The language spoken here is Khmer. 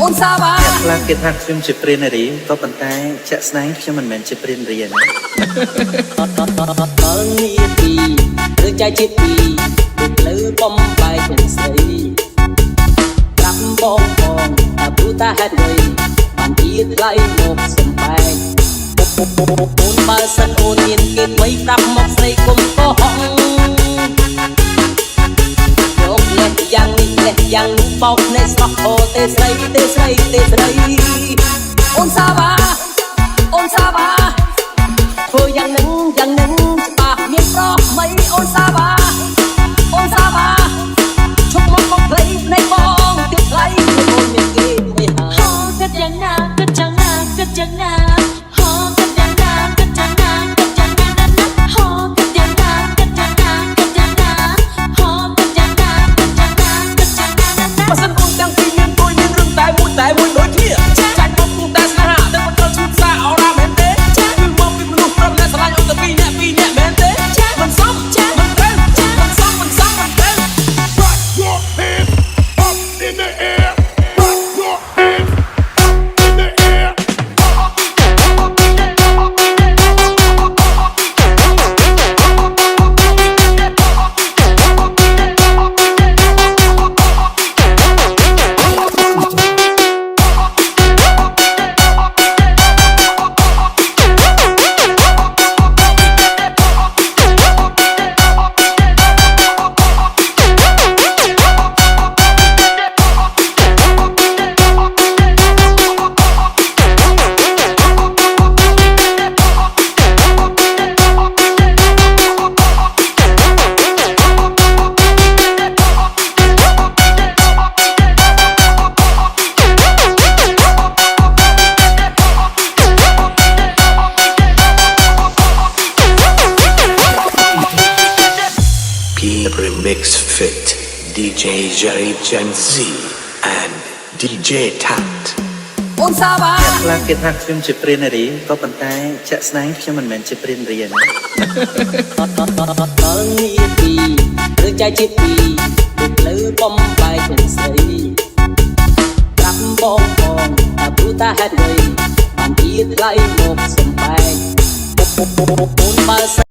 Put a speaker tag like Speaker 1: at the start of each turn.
Speaker 1: អូនសាវ៉ា
Speaker 2: ខ្លះគេថាខ្ញុំជាព្រាននារីក៏ប៉ុន្តែជាក់ស្ដែងខ្ញុំមិនមែនជាព្រានរៀន
Speaker 1: អើនេះពីឬចែកជាពីដូចលើបំបែកនឹងស្រីប្រាប់បងតែព្រោះតែហេតុអ្វីបានជាថ្លៃមកសំបែកអូនបើសិនអូនមានគេថ្មីប្រាប់មកស្រីគុំកុហកយកលេះយ៉ាងនេះលេះយ៉ាងនោះបោកភ្នែកស្រស់អូទេស្រីទេស្រីទេស្រីអូនសាវ៉ាអូនសាវ៉ាធ្វើយ៉ាងនឹងច្បាស់មានប្រោះមិនអូនសាវ៉ាអូនសាវ៉ាឈប់មកមកភ្លេងភ្នែកបងទៀតថ្លៃអូនមានគេមិនហៅ
Speaker 3: គិតយ៉ាងណាគិតយ៉ាងណាគិតយ៉ាងណាហោគិតយ៉ាងណាគិតយ៉ាងណាគិតយ៉ាងណាណាហោគិតយ៉ាងណាគិតយ៉ាងណាគិតយ៉ាងណាហោគិតយ៉ាងណាគិតយ៉ាងណាគិតយ៉ាងណាណា
Speaker 1: បើសិនអូនទាំងពីរមានមួយមានរឿងតែមួយដូចគ្នាចាញ់មកគង់តែស្នេហាតែមិនត្រូវឈឺផ្សាអរ៉ាមែនទេគឺមកពីមនុស្សប្រុសអ្នកស្រឡាញ់អូនតែពីរអ្នកមែនទេមិនសមមិនត្រូវមិនសមមិនត្រូវ
Speaker 4: Rock your hands up in the air. Rock your hands up in the air.
Speaker 5: The remix fit DJ Jerry Gen Z and DJ Tat
Speaker 1: អូនសាវ៉ា
Speaker 2: ខ្លះគេថាខ្ញុំជាព្រាននារីក៏ប៉ុន្តែជាក់ស្ដែងខ្ញុំមិនមែនជាព្រានរៀន
Speaker 1: អើនេះពីឬចែកជាពីដូចលើបំបែកនឹងស្រីប្រាប់បងតែព្រោះតែហេតុអ្វីបានជាថ្លៃមកសំបែកអូនបើ